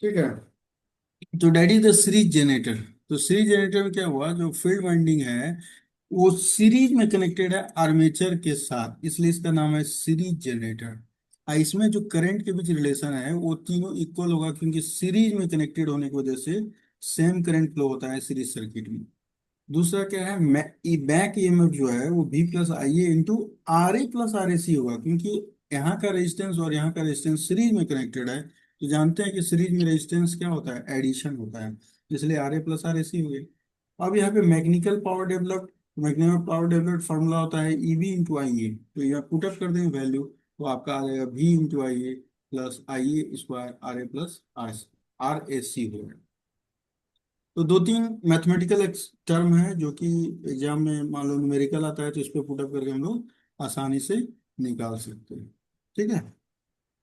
ठीक है। तो that is the series generator. तो सीरीज जनरेटर में क्या हुआ, जो फील्ड वाइंडिंग है वो सीरीज में कनेक्टेड है आर्मेचर के साथ, इसलिए इसका नाम है सीरीज जनरेटर। इसमें जो करंट के बीच रिलेशन है वो तीनों इक्वल होगा, क्योंकि सीरीज में कनेक्टेड होने की वजह से सेम करंट फ्लो होता है सीरीज सर्किट में। दूसरा क्या है, बैक ईएमएफ जो है वो B plus I A into R A plus R A C होगा, क्योंकि यहाँ का रेजिस्टेंस और यहाँ का रेजिस्टेंस सीरीज में कनेक्टेड है। तो जानते हैं कि सीरीज में रेजिस्टेंस क्या होता है, एडिशन होता है, इसलिए are A plus R A सी हो गया। अब यहाँ पे मैकेनिकल पावर डेवलप्ड फार्मूला होता है ई बी इंटू आई ए। तो यहाँ पुटअप कर देंगे वैल्यू, तो आपका आ जाएगा भी into I A plus I A square R A plus R A C होगा। तो दो तीन मैथमेटिकल टर्म है जो कि एग्जाम में मान लो न्यूमेरिकल आता है, तो इस पे पुटअप करके हम लोग आसानी से निकाल सकते हैं। ठीक है।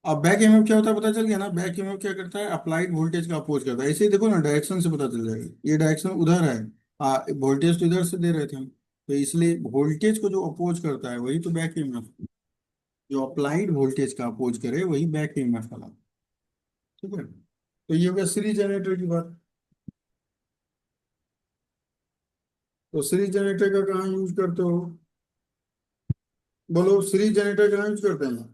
अब बैक ईएमएफ क्या होता है पता चल गया ना। बैक ईएमएफ क्या करता है, अप्लाइड वोल्टेज का अपोज करता है। ऐसे ही देखो ना, डायरेक्शन से पता चल जाएगा, ये डायरेक्शन उधर है, वोल्टेज तो इधर से दे रहे थे हम, तो इसलिए वोल्टेज को जो अपोज करता है वही तो बैक ईएमएफ, जो अप्लाइड वोल्टेज का अपोज करे वही बैक ईएमएफ वाला। ठीक है। तो ये हो गया सीरीज जनरेटर की बात। तो सीरीज जनरेटर का कहाँ यूज करते हो, बोलो सीरीज जनरेटर कहाँ यूज करते हैं।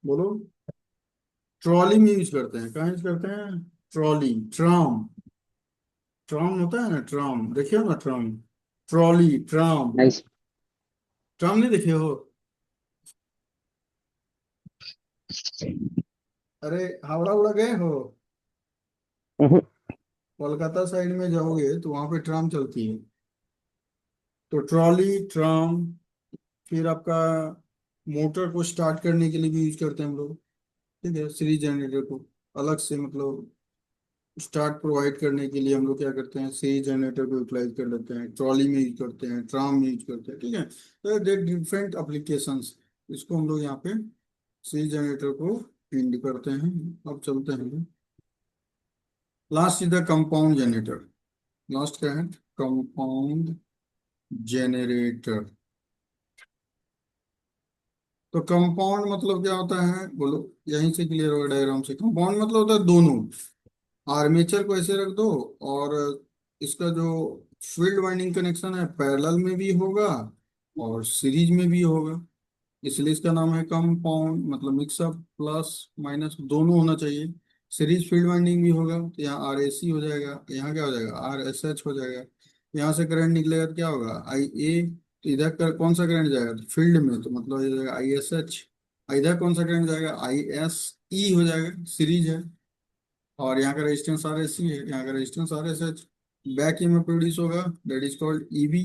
बोलो। ट्रॉली में यूज करते हैं, कहाँ यूज करते हैं, ट्रॉली, ट्राम। ट्राम होता है ना, ट्राम देखे हो ना, tram, trolley, tram. Nice. Tram नहीं देखे हो। अरे हावड़ा उड़ा गए हो, कोलकाता साइड में जाओगे तो वहां पे ट्राम चलती है। तो ट्रॉली, ट्राम, फिर आपका मोटर को स्टार्ट करने के लिए भी यूज करते हैं हम लोग। ठीक है। सीरीज जनरेटर को अलग से मतलब स्टार्ट प्रोवाइड करने के लिए हम लोग क्या करते हैं, सीरीज जनरेटर को यूटिलाइज कर लेते हैं, ट्रॉली में यूज करते हैं, ट्राम में यूज करते हैं। ठीक है। तो दे डिफरेंट एप्लीकेशंस, इसको हम लोग यहाँ पे सीरीज जनरेटर को पिंड करते हैं। अब चलते हैं, last is the compound generator. Last क्या है, कंपाउंड जनरेटर। तो कंपाउंड मतलब क्या होता है बोलो, यहीं से क्लियर होगा डायग्राम से। कंपाउंड मतलब होता है दोनों, आर्मेचर को ऐसे रख दो, और इसका जो फील्ड वाइंडिंग कनेक्शन है पैरेलल में भी होगा और सीरीज में भी होगा, इसलिए इसका नाम है कंपाउंड। मतलब मिक्सअप प्लस माइनस दोनों होना चाहिए। सीरीज फील्ड वाइंडिंग भी होगा तो यहाँ आर ए सी हो जाएगा, यहाँ क्या हो जाएगा, आर एस एच हो जाएगा। यहाँ से करंट निकलेगा तो क्या होगा, आई ए। तो इधर कौन सा करंट जाएगा फील्ड में, तो मतलब ये जाएगा आई एस एच। इधर कौन सा करंट जाएगा, आई एस ई हो जाएगा, सीरीज है। और यहाँ का रेजिस्टेंस आर एस सी है, यहाँ का resistance R S H. Back में प्रोड्यूस होगा, दैट इज कॉल्ड ईबी।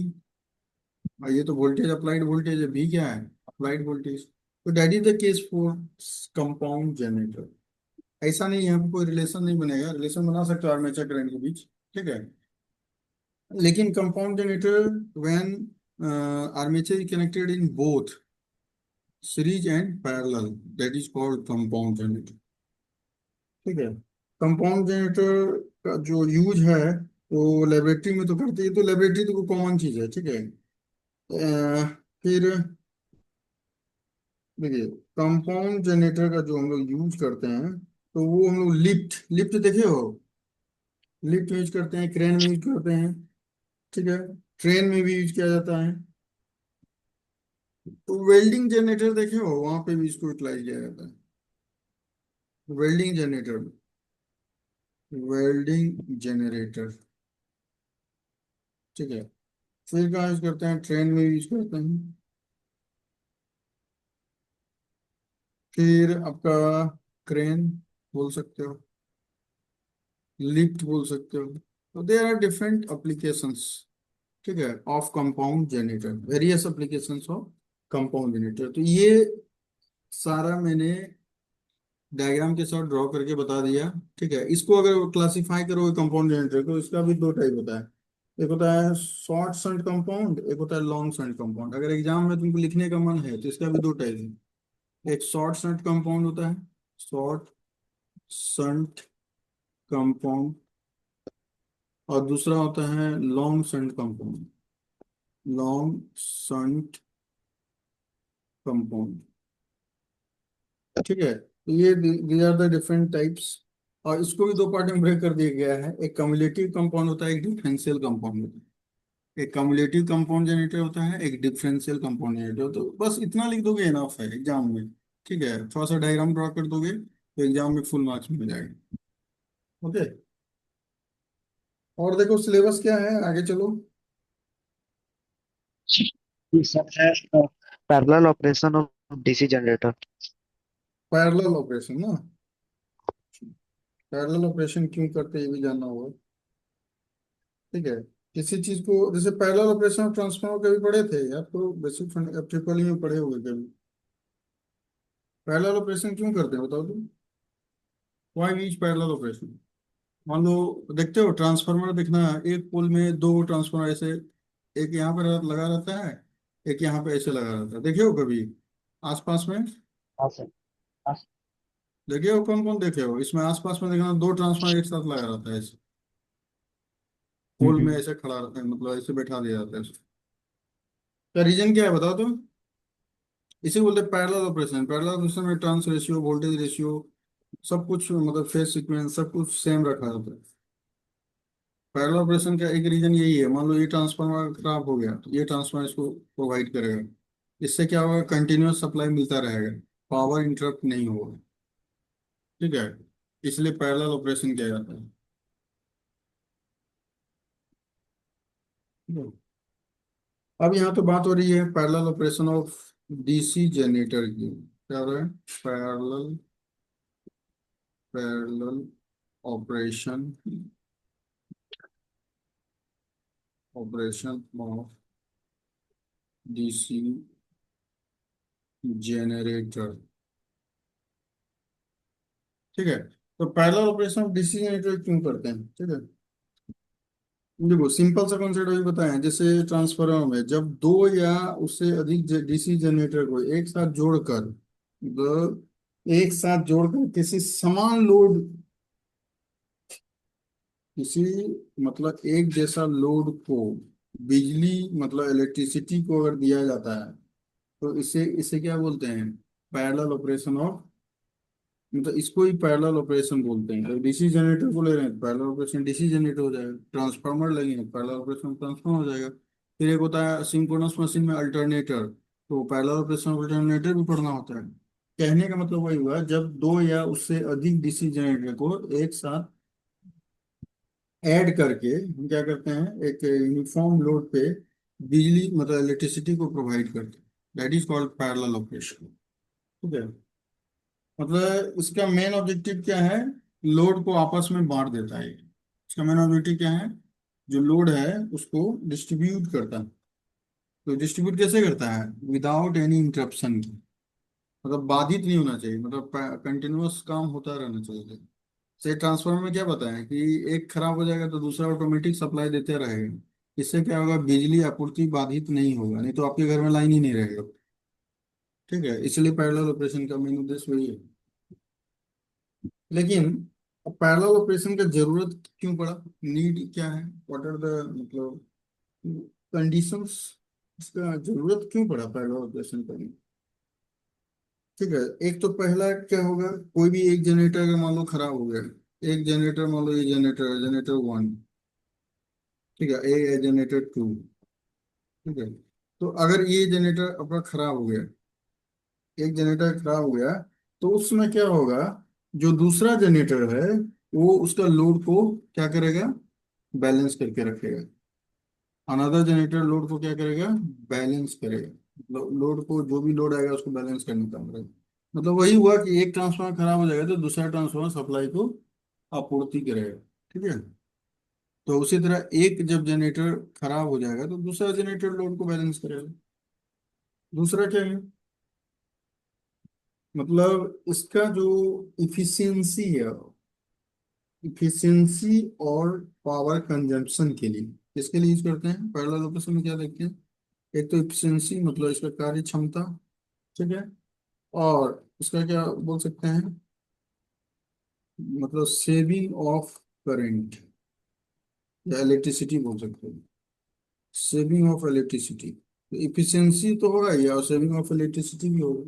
और ये तो वोल्टेज, अप्लाइड वोल्टेज है, भी क्या है, अप्लाइड वोल्टेज। तो that is the case for compound generator. ऐसा नहीं है, कोई रिलेशन नहीं बनेगा, रिलेशन बना सकते हो आर्मेचर करंट के बीच। ठीक है। लेकिन compound generator when armature is connected in both series and parallel, that is called compound generator. ठीक है। कंपाउंड जनरेटर का जो यूज है वो लेबोरेटरी में तो करते हैं, तो लेबोरेटरी तो कॉमन चीज है। ठीक है। फिर देखिए, कंपाउंड जनरेटर का जो हम लोग यूज करते हैं, तो वो हम लोग लिफ्ट लिफ्ट देखे हो, लिफ्ट यूज करते हैं, क्रेन में यूज करते हैं। ठीक है। ट्रेन में भी यूज किया जाता है। तो वेल्डिंग जनरेटर देखे हो, वहां पे भी इसको यूटिलाइज किया जाता है, वेल्डिंग जनरेटर में, वेल्डिंग जनरेटर। ठीक है। फिर कहाँ यूज करते हैं, ट्रेन में यूज करते हैं। फिर आपका क्रेन बोल सकते हो, लिफ्ट बोल सकते हो। तो देर आर डिफरेंट एप्लीकेशंस। ठीक है, of compound generator, various applications of compound generator. तो ये सारा मैंने डायग्राम के साथ ड्रॉ करके बता दिया। ठीक है। इसको अगर क्लासिफाई करोगे कंपाउंड जनरेटर को, इसका भी दो टाइप होता है, एक होता है शॉर्ट शंट कंपाउंड, एक होता है लॉन्ग शंट कंपाउंड। अगर एग्जाम में तुमको लिखने का मन है तो इसका भी दो टाइप है। एक शॉर्ट शंट कंपाउंड होता है, शॉर्ट शंट कंपाउंड, और दूसरा होता है long shunt compound, long shunt compound. ठीक है, तो ये these are the different types. और इसको भी दो पार्ट में ब्रेक कर दिया गया है, एक कम्युलेटिव कंपाउंड होता है, एक डिफरेंशियल कंपाउंड होता है। एक कम्युलेटिव कंपाउंड जनरेटर होता है, एक डिफरेंशियल कंपाउंड जनरेटर। तो बस इतना लिख दोगे इनफ है एग्जाम में। ठीक है, थोड़ा सा डायग्राम ड्रॉ कर दोगे तो एग्जाम में फुल मार्क्स मिल जाएगा। ओके, और देखो सिलेबस क्या है, आगे चलो। ये सब है parallel operation of DC generator. Parallel operation ना, पैरेलल ऑपरेशन क्यों करते हैं ये भी जानना होगा। ठीक है, किसी चीज को जैसे पैरेलल ऑपरेशन ऑफ ट्रांसफार्मर कभी पढ़े थे यार, तो बेसिक ट्रिपल ई में पढ़े होंगे कभी। पैरेलल ऑपरेशन क्यों करते हैं बताओ तुम, व्हाई यूज पैरेलल ऑपरेशन। मान लो, देखते हो ट्रांसफार्मर, देखना एक पोल में दो ट्रांसफार्मर ऐसे, एक यहाँ पर लगा रहता है, एक यहाँ पे ऐसे लगा रहता है, देखे हो कभी आसपास में। हाँ सर। हाँ सर। देखे हो, कौन कौन देखे हो इसमें आसपास में, देखना दो ट्रांसफार्मर एक साथ लगा रहता है ऐसे, पोल में हम्म। ऐसे खड़ा रहता है, मतलब ऐसे बैठा दिया जाता है उसको। क्या रीजन क्या है बताओ तुम। इसे बोलते हैं पैरेलल ऑपरेशन। पैरेलल ऑपरेशन में टर्न्स रेशियो, वोल्टेज रेशियो, सब कुछ मतलब फेज सीक्वेंस सब कुछ सेम रखा जाता है। पैरेलल ऑपरेशन का एक रीजन यही है, मान लो ये ट्रांसफार्मर खराब हो गया तो ये ट्रांसफार्मर इसको प्रोवाइड करेगा। इससे क्या होगा, कंटिन्यूअस सप्लाई मिलता रहेगा, पावर इंटरप्ट नहीं होगा। ठीक है, इसलिए पैरेलल ऑपरेशन किया जाता है। ठीक है? अब यहाँ तो बात हो रही है parallel operation of DC generator की। क्या हो रहा है, parallel, parallel operation, operation of DC generator. ठीक है, तो parallel operation of DC generator क्यों करते हैं। ठीक है, देखो सिंपल सा कॉन्सेप्ट अभी बताएं। जैसे ट्रांसफार्मर में जब दो या उससे अधिक डीसी जनरेटर को एक साथ जोड़कर किसी समान लोड, किसी मतलब एक जैसा लोड को बिजली मतलब इलेक्ट्रिसिटी को अगर दिया जाता है, तो इसे इसे क्या बोलते हैं, पैरेलल ऑपरेशन ऑफ, मतलब इसको ही पैरेलल ऑपरेशन बोलते हैं। तो डीसी जनरेटर को ले रहे हैं, पैरेलल ऑपरेशन डीसी जनरेटर हो जाएगा। ट्रांसफार्मर लेंगे, पैरेलल ऑपरेशन ट्रांसफार्मर हो जाएगा। फिर एक होता है सिंक्रोनस मशीन में अल्टरनेटर, तो पैरेलल ऑपरेशन अल्टरनेटर भी पढ़ना होता है। कहने का मतलब वही हुआ, जब दो या उससे अधिक डीसी जनरेटर को एक साथ ऐड करके हम क्या करते हैं, एक यूनिफॉर्म लोड पे बिजली मतलब इलेक्ट्रिसिटी को प्रोवाइड करते हैं, that is called parallel operation. ठीक है, मतलब इसका मेन ऑब्जेक्टिव क्या है, लोड को आपस में बांट देता है। इसका मेन ऑब्जेक्टिव क्या है, जो लोड है उसको डिस्ट्रीब्यूट करता है। तो डिस्ट्रीब्यूट कैसे करता है, विदाउट एनी इंटरप्शन, मतलब बाधित नहीं होना चाहिए, मतलब कंटिन्यूअस काम होता रहना चाहिए। से ट्रांसफार्मर में क्या पता है कि एक खराब हो जाएगा तो दूसरा ऑटोमेटिक सप्लाई देते रहेगा। इससे क्या होगा, बिजली आपूर्ति बाधित नहीं होगा, नहीं तो आपके घर में लाइन ही नहीं रहेगा। ठीक है, इसलिए पैरेलल ऑपरेशन का मेन उद्देश्य वही है। लेकिन पैरेलल ऑपरेशन का जरूरत क्यों पड़ा, नीड क्या है, व्हाट आर द मतलब कंडीशंस, इसका जरूरत क्यों पड़ा पैरेलल ऑपरेशन करने। ठीक है, एक तो पहला क्या होगा, कोई भी एक जनरेटर अगर मान लो खराब हो गया, एक जनरेटर मान लो, ये जनरेटर है जनरेटर वन, ठीक है, ए है जनरेटर टू। ठीक है, तो अगर ये जनरेटर अपना खराब हो गया, एक जनरेटर खराब हो गया, तो उसमें क्या होगा, जो दूसरा जनरेटर है वो उसका लोड को क्या करेगा, बैलेंस करके रखेगा। अनदर जनरेटर लोड को क्या करेगा, बैलेंस करेगा। लोड को जो भी लोड आएगा उसको बैलेंस करने का मतलब, वही हुआ कि एक ट्रांसफार्मर खराब हो जाएगा तो दूसरा ट्रांसफार्मर सप्लाई को आपूर्ति करेगा। ठीक है, तो उसी तरह एक जब जनरेटर खराब हो जाएगा तो दूसरा जनरेटर लोड को बैलेंस करेगा। दूसरा क्या है, मतलब इसका जो इफिशियंसी है, इफिशियंसी और पावर कंजम्पशन के लिए, इसके लिए यूज करते हैं पैरेलल ऑपरेशन में। क्या देखते हैं, एक तो इफिशियंसी मतलब इसका कार्य क्षमता, ठीक है, और इसका क्या बोल सकते हैं, मतलब सेविंग ऑफ करंट या इलेक्ट्रिसिटी बोल सकते हैं, सेविंग ऑफ इलेक्ट्रिसिटी। इफिशियंसी तो होगा ही और सेविंग ऑफ इलेक्ट्रिसिटी भी होगा।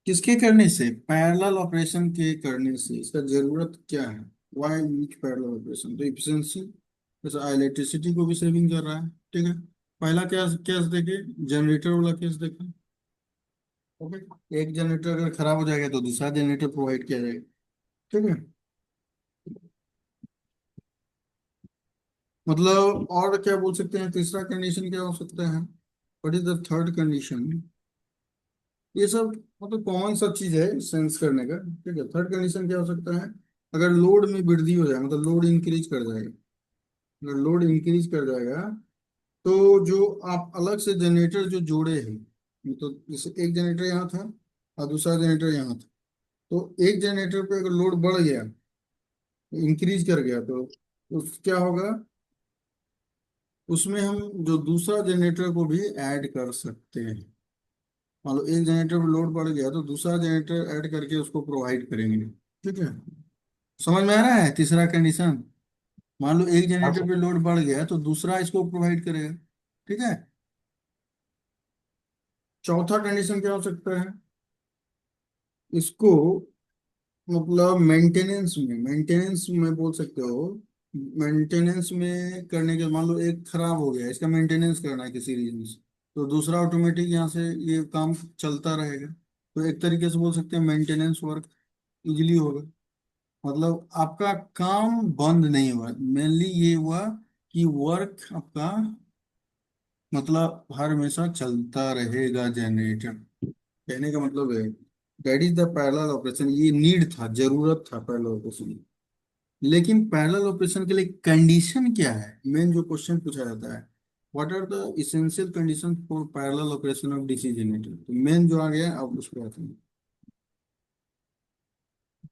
किसके करने से? पैरेलल ऑपरेशन के करने से। इसका जरूरत क्या है? Why use parallel operation? तो इफिशियंसी, जैसे इलेक्ट्रिसिटी को भी सेविंग कर रहा है। ठीक है। पहला केस केस देखे, जनरेटर वाला केस देखा। ओके। एक जनरेटर अगर खराब हो जाएगा तो दूसरा जनरेटर प्रोवाइड किया जाएगा। ठीक है। मतलब और क्या बोल सकते हैं, तीसरा कंडीशन क्या हो सकता है? What is the third condition? ये सब मतलब कॉमन सब चीज है सेंस करने का। ठीक है। थर्ड कंडीशन क्या हो सकता है? अगर लोड में वृद्धि हो जाए, मतलब लोड इंक्रीज कर जाएगा। अगर लोड इंक्रीज कर जाएगा तो जो आप अलग से जनरेटर जो जोड़े हैं, तो जैसे एक जनरेटर यहाँ था और दूसरा जनरेटर यहाँ था, तो एक जनरेटर पे अगर लोड बढ़ गया, इंक्रीज कर गया, तो उस क्या होगा, उसमें हम जो दूसरा जनरेटर को भी ऐड कर सकते हैं। मान लो एक जनरेटर पे लोड बढ़ गया तो दूसरा जनरेटर ऐड करके उसको प्रोवाइड करेंगे। ठीक है। समझ में आ रहा है तीसरा कंडीशन? मान लो एक हाँ जनरेटर सर। पे लोड बढ़ गया तो दूसरा इसको प्रोवाइड करेगा। ठीक है। चौथा कंडीशन क्या हो सकता है? इसको मतलब मेंटेनेंस में बोल सकते हो। मेंटेनेंस में करने के, मान लो एक खराब हो गया, इसका मेंटेनेंस करना है किसी रीजन से, तो दूसरा ऑटोमेटिक यहाँ से ये काम चलता रहेगा। तो एक तरीके से बोल सकते हैं मेंटेनेंस वर्क इजीली होगा। मतलब आपका काम बंद नहीं हुआ, मेनली ये हुआ कि वर्क आपका मतलब हर हमेशा चलता रहेगा जनरेटर। कहने का मतलब है that is the parallel operation. ये नीड था, जरूरत था पैरेलल ऑपरेशन। लेकिन पैरेलल ऑपरेशन के लिए कंडीशन क्या है, मेन जो क्वेश्चन पूछा जाता है, what are the essential condition for parallel operation of DC generator? तो मेन जो आ गया अब उस पर आते हैं।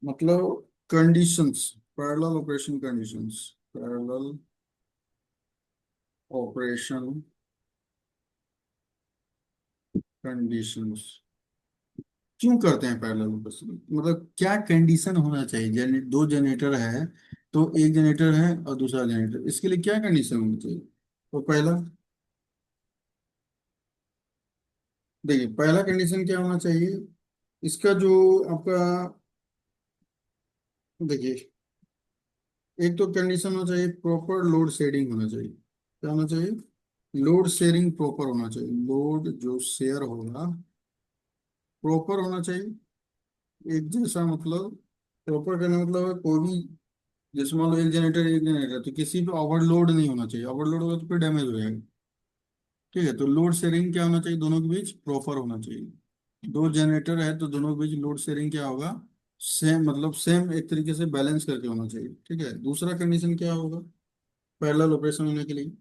मतलब conditions, parallel operation conditions, parallel operation conditions. क्यों करते हैं पैरेलल ऑपरेशन? मतलब क्या कंडीशन होना चाहिए? दो जनरेटर है, तो एक जनरेटर है और दूसरा जनरेटर, इसके लिए क्या कंडीशन होनी चाहिए? तो पहला, देखिए पहला कंडीशन क्या होना चाहिए, इसका जो आपका, देखिए एक तो कंडीशन होना चाहिए प्रॉपर लोड शेयरिंग होना चाहिए। क्या होना चाहिए? लोड शेयरिंग प्रॉपर होना चाहिए। लोड जो शेयर होगा प्रॉपर होना चाहिए, एक जैसा। मतलब प्रॉपर करने मतलब है कोई भी, जैसे मान लो एक जनरेटर तो किसी पे ओवरलोड नहीं होना चाहिए। ओवरलोड होगा तो फिर डैमेज हो जाएगा। ठीक है। तो लोड शेयरिंग क्या होना चाहिए, दोनों के बीच प्रॉपर होना चाहिए। दो जनरेटर है तो दोनों के बीच लोड शेयरिंग क्या होगा, सेम, मतलब सेम एक तरीके से बैलेंस करके होना चाहिए। ठीक है। दूसरा कंडीशन क्या होगा पैरेलल ऑपरेशन होने के लिए?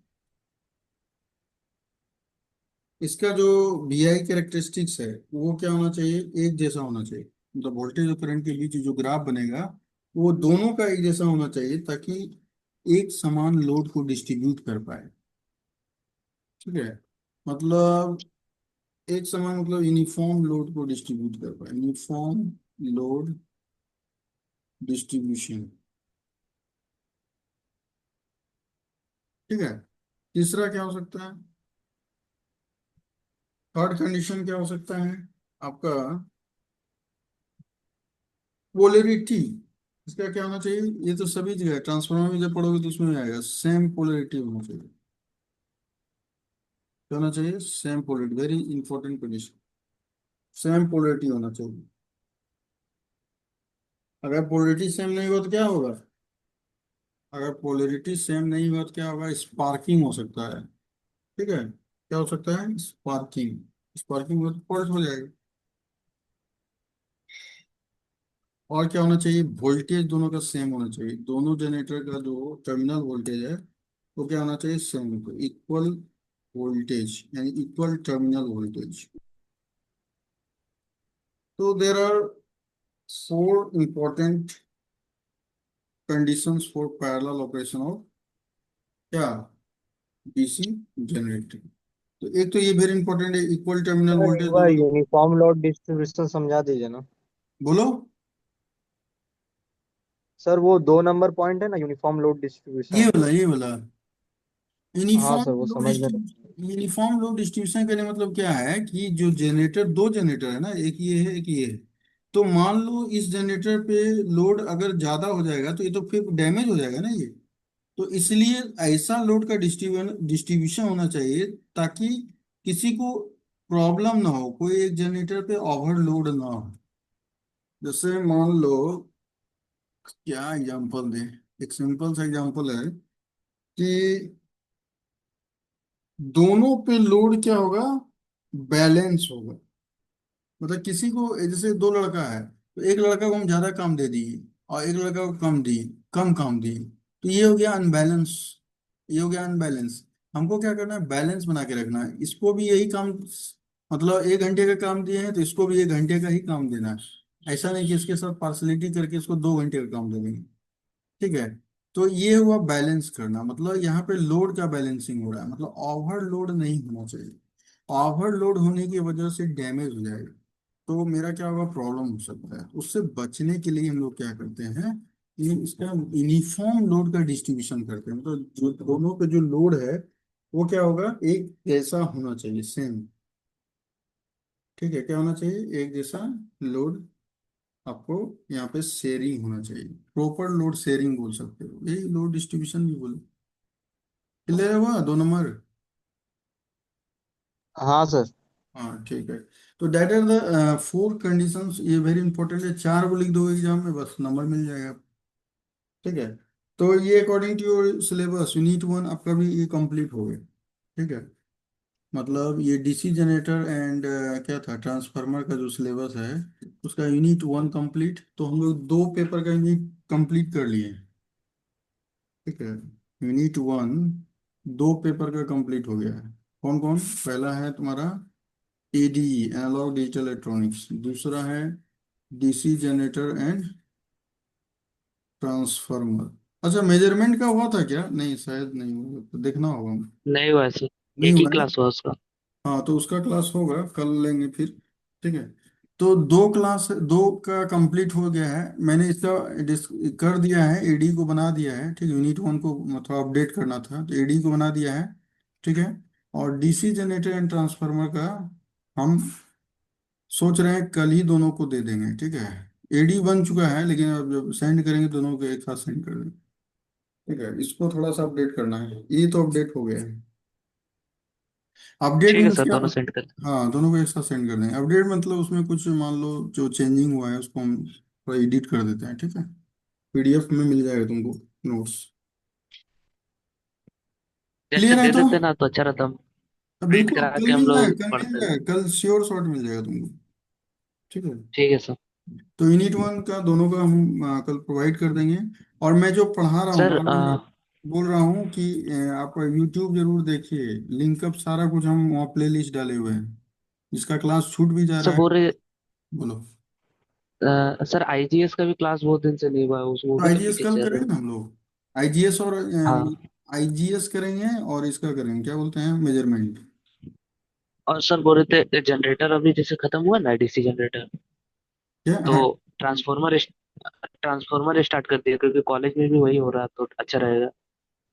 इसका जो VI कैरेक्टरिस्टिक्स है वो क्या होना चाहिए, एक जैसा होना चाहिए। मतलब वोल्टेज और करंट के बीच जो ग्राफ बनेगा वो दोनों का एक जैसा होना चाहिए, ताकि एक समान लोड को डिस्ट्रीब्यूट कर पाए। ठीक है। मतलब एक समान, मतलब यूनिफॉर्म लोड को डिस्ट्रीब्यूट कर पाए, यूनिफॉर्म लोड डिस्ट्रीब्यूशन। ठीक है। तीसरा क्या हो सकता है? थर्ड कंडीशन क्या हो सकता है आपका? पोलरिटी। इसका क्या होना चाहिए? ये तो सभी जगह ट्रांसफार्मर में जब पढ़ोगे तो उसमें भी आएगा, सेम पोलरिटी होना चाहिए। क्या होना चाहिए? Same polarity, very important condition. Same polarity होना चाहिए। अगर पोलरिटी सेम नहीं हो तो क्या होगा? अगर पोलरिटी सेम नहीं हुआ तो क्या होगा? स्पार्किंग हो सकता है। ठीक है। क्या हो सकता है? स्पार्किंग। स्पार्किंग हो तो फॉल्ट हो जाएगा। और क्या होना चाहिए? वोल्टेज दोनों का सेम होना चाहिए। दोनों जनरेटर का जो टर्मिनल वोल्टेज है वो क्या होना चाहिए? सेम, तो इक्वल वोल्टेज यानी इक्वल टर्मिनल वोल्टेज। तो there are four important conditions for parallel operation of क्या, डीसी जनरेटर। तो एक तो ये वेरी इंपॉर्टेंट है, इक्वल टर्मिनल सर एक वोल्टेज बार दोनों का। यूनिफॉर्म लोड डिस्ट्रीब्यूशन समझा दीजिए ना। बोलो। सर वो 2 नंबर पॉइंट है ना, यूनिफॉर्म लोड डिस्ट्रीब्यूशन। ये वाला हाँ यूनिफॉर्म सर वो लोड समझ में। यूनिफॉर्म लोड डिस्ट्रीब्यूशन करने मतलब क्या है कि जो जनरेटर, दो जनरेटर है ना, एक ये है एक ये है। तो मान लो इस जनरेटर पे लोड अगर ज्यादा हो जाएगा तो ये तो फिर डैमेज हो जाएगा ना ये। तो इसलिए ऐसा लोड का डिस्ट्रीब्यूशन होना चाहिए ताकि किसी को प्रॉब्लम ना हो, कोई एक जनरेटर पे ओवरलोड ना हो। जैसे मान लो, क्या एग्जांपल दें, एक सिंपल सा एग्जांपल है कि दोनों पे लोड क्या होगा, बैलेंस होगा। मतलब किसी को, जैसे दो लड़का है तो एक लड़का को हम ज्यादा काम दे दिए और एक लड़का को कम दिए, कम काम दिए, तो ये हो गया अनबैलेंस। ये हो गया अनबैलेंस। हमको क्या करना है, बैलेंस बना के रखना है। इसको भी यही काम, मतलब 1 घंटे का काम दिए हैं तो इसको भी 1 घंटे का ही काम देना है। ऐसा नहीं कि इसके साथ पार्सलिटी करके इसको 2 घंटे का काम दे देंगे। ठीक है। तो ये हुआ बैलेंस करना, मतलब यहाँ पे लोड का बैलेंसिंग हो रहा है, मतलब ओवरलोड नहीं होना चाहिए। ओवरलोड होने की वजह से डैमेज हो जाएगा, तो मेरा क्या होगा, प्रॉब्लम हो सकता है। उससे बचने के लिए हम लोग क्या करते हैं कि इसका यूनिफॉर्म लोड का डिस्ट्रीब्यूशन करते हैं। मतलब जो दोनों पे जो लोड है वो क्या होगा, एक जैसा होना चाहिए, सेम। ठीक है, क्या होना चाहिए, एक जैसा लोड आपको यहाँ पे शेयरिंग होना चाहिए। प्रॉपर लोड शेयरिंग बोल सकते हो, यही लोड डिस्ट्रीब्यूशन भी बोलो। क्लियर हुआ 2 नंबर। हाँ सर। हाँ ठीक है। तो दैट आर द 4 कंडीशंस, ये वेरी इंपॉर्टेंट है, 4 को लिख दो एग्जाम में, बस नंबर मिल जाएगा। ठीक है। तो ये according to your syllabus unit 1 आपका भी ये कंप्लीट हो गया। ठीक है। मतलब ये डीसी जनरेटर एंड क्या था, ट्रांसफार्मर का जो सिलेबस है उसका यूनिट 1 कंप्लीट। तो हम लोग 2 पेपर का यूनिट कंप्लीट कर लिए। ठीक है। यूनिट 1 2 पेपर का कंप्लीट हो गया है। कौन कौन, पहला है तुम्हारा एडी, एनालॉग डिजिटल इलेक्ट्रॉनिक्स। दूसरा है डीसी जनरेटर एंड ट्रांसफार्मर। अच्छा, मेजरमेंट का हुआ था क्या, नहीं शायद नहीं हुआ, तो देखना होगा। नहीं हुआ सर। नहीं एक ही हुआ ना। क्लास हुआ उसका। हाँ तो उसका क्लास होगा, कल लेंगे फिर। ठीक है। तो 2 क्लास, 2 का कंप्लीट हो गया है। मैंने इसका कर दिया है, एडी को बना दिया है। ठीक है, यूनिट 1 को मतलब अपडेट करना था तो एडी को बना दिया है। ठीक है। और डीसी जनरेटर एंड ट्रांसफार्मर का हम सोच रहे हैं कल ही दोनों को दे देंगे। ठीक है। एडी बन चुका है लेकिन अब जब सेंड करेंगे दोनों को एक साथ सेंड कर देंगे। ठीक है, इसको थोड़ा सा अपडेट करना है, ये तो अपडेट हो गया है। अपडेट ठीक है मीन्स सर, क्या। दोनों सेंड कर। हाँ दोनों को एक साथ सेंड कर देंगे। अपडेट मतलब उसमें कुछ मान लो जो चेंजिंग हुआ है उसको हम थोड़ा एडिट कर देते हैं। ठीक है। पीडीएफ में मिल जाएगा तुमको नोट्स। जैसे क्लियर है दे तो। देते ना तो अच्छा रहता, अब प्रिंट बिल्कुल करा कल के हम मिल जाएगा, लोग कल मिल पढ़ते। जाएगा, कल श्योर शॉट मिल जाएगा तुमको। ठीक है। ठीक है सर। तो यूनिट 1 का दोनों का हम कल प्रोवाइड कर देंगे। और मैं जो पढ़ा रहा हूँ सर ना, मैं बोल रहा हूँ कि आप यूट्यूब जरूर देखिए, लिंकअप सारा कुछ हम वहाँ प्ले लिस्ट डाले हुए हैं। जिसका क्लास छूट भी जा सर रहा है। बोल रहे, बोलो। सर आईजीएस का भी क्लास बहुत दिन से नहीं हुआ है, उस वो तो भी आईजीएस करके कल चाह रहे करेंगे हैं। ना हम लोग। आईजीएस और हाँ। आईजीएस करेंगे और इसका करेंगे, क्या बोलते हैं, मेजरमेंट। और सर बोल रहे थे जनरेटर अभी जैसे खत्म हुआ ना डीसी जनरेटर, क्या, तो हाँ। ट्रांसफॉर्मर ट्रांसफॉर्मर स्टार्ट कर दिया क्योंकि कॉलेज में भी वही हो रहा है तो अच्छा रहेगा।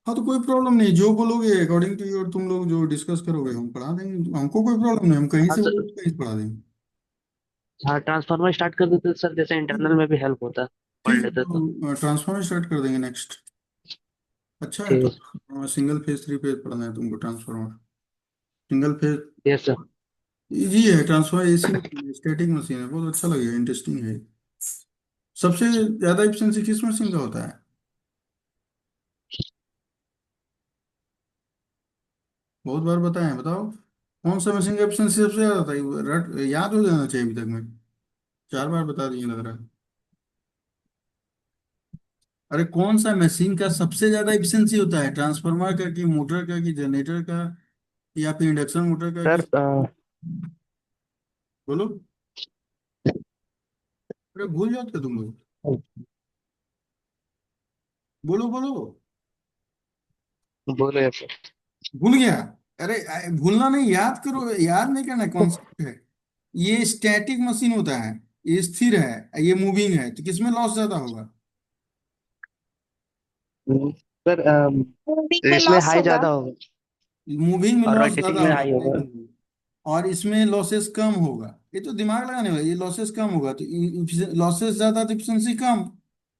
हाँ तो कोई प्रॉब्लम नहीं, जो बोलोगे अकॉर्डिंग टू योर, तुम लोग जो डिस्कस करोगे हम पढ़ा देंगे, हमको कोई प्रॉब्लम नहीं, हम कहीं हाँ से सर। बोलोगे कहीं से पढ़ा देंगे। हाँ ट्रांसफॉर्मर स्टार्ट कर देते सर, जैसे ठीक है। इंटरनल में भी हेल्प होता, पढ़ ठीक है, लेते तो। तो ट्रांसफॉर्मर स्टार्ट कर देंगे नेक्स्ट। अच्छा है ठीक है। तो सिंगल फेज 3 फेज पढ़ना है तुमको, transformer single phase. Yes sir. Easy है ट्रांसफॉर्मर, एसी मशीन है, स्टैटिक मशीन है, बहुत अच्छा लगेगा, इंटरेस्टिंग है। सबसे ज्यादा एफिशिएंसी किस मशीन का होता है, बहुत बार बताएं, बताओ। कौन सा मशीन का एफिशिएंसी सबसे ज्यादा था, ये याद हो जाना चाहिए अभी तक में। 4 बार बता दिए लग रहा है। अरे कौन सा मशीन का सबसे ज्यादा एफिशिएंसी होता है, ट्रांसफार्मर का कि मोटर का कि जनरेटर का, या फिर इंडक्शन मोटर का कि। सर बोलो। अरे भूल जाते हो तुम लोग। बोलो बोलो। बोल रहे सर। भूल गया। अरे भूलना नहीं, याद करो, याद नहीं करना, कॉन्सेप्ट है। ये स्टैटिक मशीन होता है, ये स्थिर है, ये मूविंग है, तो किसमें लॉस ज्यादा होगा। सर मूविंग में इसमें लॉस हाई होगा। ज्यादा होगा। मूविंग में और लॉस रोटेटिंग ज्यादा में होगा, हाई होगा। और इसमें लॉसेस कम होगा। ये तो दिमाग लगाने वाला, ये लॉसेस कम होगा तो लॉसेस ज्यादा तो इफिशिएंसी कम,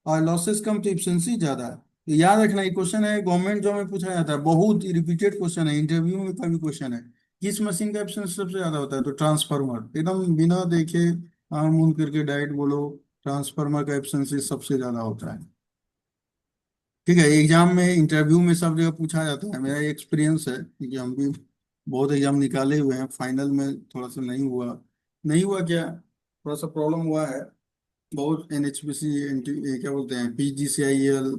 और लॉसेस कम तो इफिशिएंसी ज्यादा है। तो याद रखना, ये क्वेश्चन है गवर्नमेंट जॉब में पूछा जाता है, बहुत रिपीटेड क्वेश्चन है, इंटरव्यू में का भी क्वेश्चन है। किस मशीन का एफिशिएंसी सबसे ज्यादा होता है? तो ट्रांसफार्मर, एकदम बिना देखे आम उन करके डायरेक्ट बोलो, ट्रांसफार्मर का एफिशिएंसी सबसे ज्यादा होता है। ठीक है, एग्जाम में इंटरव्यू में सब जगह पूछा जाता है, मेरा एक्सपीरियंस है क्योंकि हम भी बहुत एग्जाम निकाले हुए हैं। फाइनल में थोड़ा सा नहीं हुआ, नहीं हुआ क्या, थोड़ा सा प्रॉब्लम हुआ है। बहुत एनएचपीसी, क्या बोलते हैं, पीजीसीआईएल,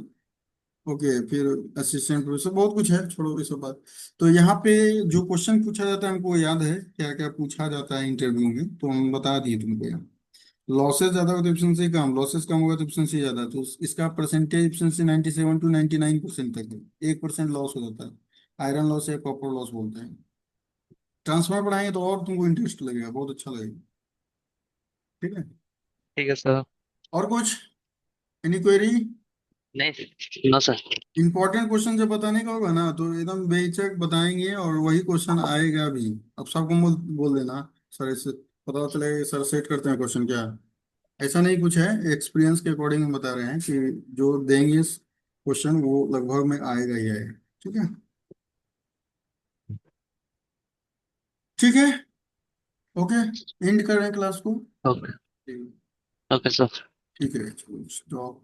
ओके, फिर असिस्टेंट प्रोफेसर, बहुत कुछ है, छोड़ो ये सब बात। तो यहाँ पे जो क्वेश्चन पूछा जाता है हमको याद है, क्या क्या पूछा जाता है इंटरव्यू में, तो हम बता दिए तुमको यहाँ। लॉसेस ज्यादा हो तो एफिशिएंसी कम, लॉसेस कम होगा तो एफिशिएंसी ज्यादा। तो इसका परसेंटेज एफिशिएंसी 97 to 99% तक है, 1% लॉस हो जाता है। आयरन लॉस या कॉपर लॉस बोलते हैं। ट्रांसफर पढ़ाएंगे तो और तुमको इंटरेस्ट लगेगा, बहुत अच्छा लगेगा। ठीक है। ठीक है सर। और कुछ, एनी क्वेरी? नहीं, नो सर। इंपॉर्टेंट क्वेश्चन जब बताने का होगा ना तो एकदम बेहिचक बताएंगे, और वही क्वेश्चन आएगा भी। अब सबको बोल देना, सर इससे पता चले सर सेट करते हैं क्वेश्चन क्या। ऐसा नहीं कुछ है, एक्सपीरियंस के अकॉर्डिंग हम बता रहे हैं कि जो देंगे क्वेश्चन वो लगभग में आएगा ही आएगा। ठीक है। ठीक है, ओके, एंड कर रहे हैं क्लास को। ओके। ठीक ओके सर। ठीक है, चलो स्टॉप।